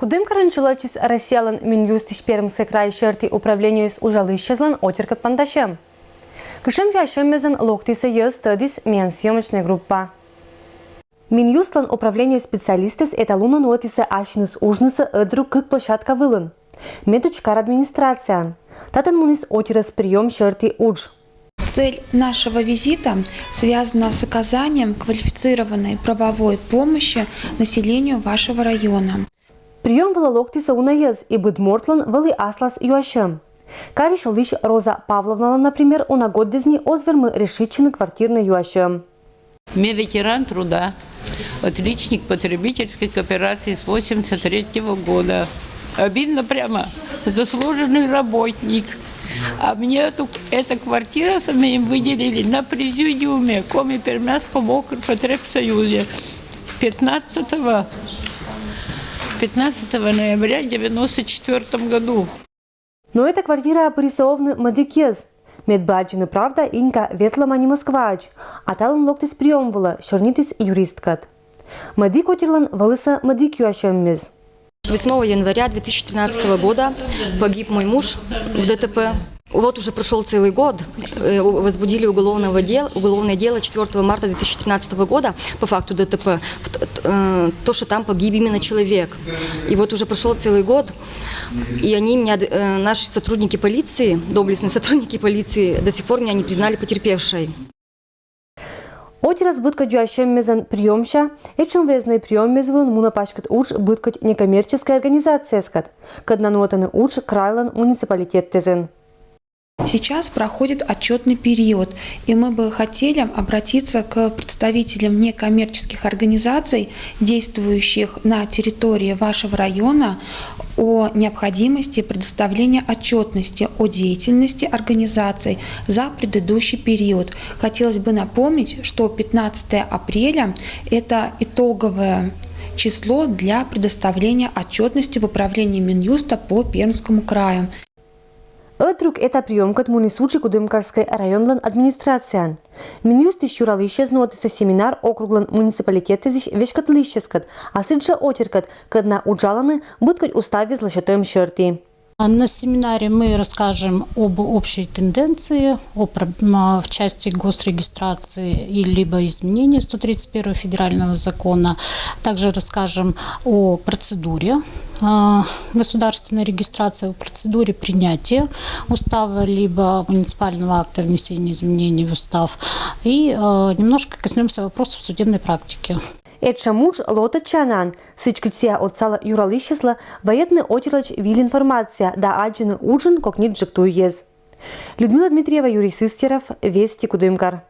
Кудым каранчылачис Россиялан Минюстиш Пермский край шерти управлению с ужалыщезлан отеркат пандашем. Кышем яшемезен локтиса ез тадис мен съемочная группа. Минюстлан управление специалистов эталунан отиса ашныс ужныса ыдру кык площадка вылын. Медучкар администрациян. Татан мунис отирас прием шерти удж. Цель нашего визита связана с оказанием квалифицированной правовой помощи населению вашего района. Прием вела локтиса унаез и быдмортлан вели аслас юашем. Кариш лишь Роза Павловна, например, унагоддезни озвермы решительно квартирный юашем. Я ветеран труда, отличник потребительской кооперации с 1983 года. Обидно прямо, заслуженный работник. А мне эта квартира сами им выделили на президиуме Коми Пермского округа Потребсоюзе 15 ноября 1994 году. Но эта квартира порисована медикез. Медбаджины правда инка ветлама не москвач, а талон локтис прием была, шорнитис юристкат. Медик отирлан валыса медик юашеммез. 8 января 2013 года погиб мой муж в ДТП. Вот уже прошел целый год, возбудили уголовное дело 4 марта 2013 года по факту ДТП, то, что там погиб именно человек. И вот уже прошел целый год, и они меня, наши сотрудники полиции, доблестные сотрудники полиции, до сих пор меня не признали потерпевшей. Отирас быткать юашеммезен приемща, этим везный приеммезвын мунапачкат уж быткать некоммерческая организация скат, каднануатаны уж крайлан муниципалитет тезен. Сейчас проходит отчетный период, и мы бы хотели обратиться к представителям некоммерческих организаций, действующих на территории вашего района, о необходимости предоставления отчетности о деятельности организаций за предыдущий период. Хотелось бы напомнить, что 15 апреля – это итоговое число для предоставления отчетности в управлении Минюста по Пермскому краю. Друг это прием кат мунисучи Кудымкарской районлан администрациян. Минюстиш юралыщез нотиса семинар округлан муниципалитетезиш вешкатлыщескат, а сыджа отеркат, кадна уджаланы быткать уставе злощатым шерти. На семинаре мы расскажем об общей тенденции, в части госрегистрации и либо изменения 131 федерального закона. Также расскажем о процедуре государственной регистрации, о процедуре принятия устава либо муниципального акта внесения изменений в устав. И немножко коснемся вопросов судебной практики. Этшамуч лота чанан, сычкатсия от сала юралыщесла, военный отирлач вил информация, да аджины уджин, как нит жиктуез. Людмила Дмитриева, Юрий Сыстеров, Вести Кудымкар.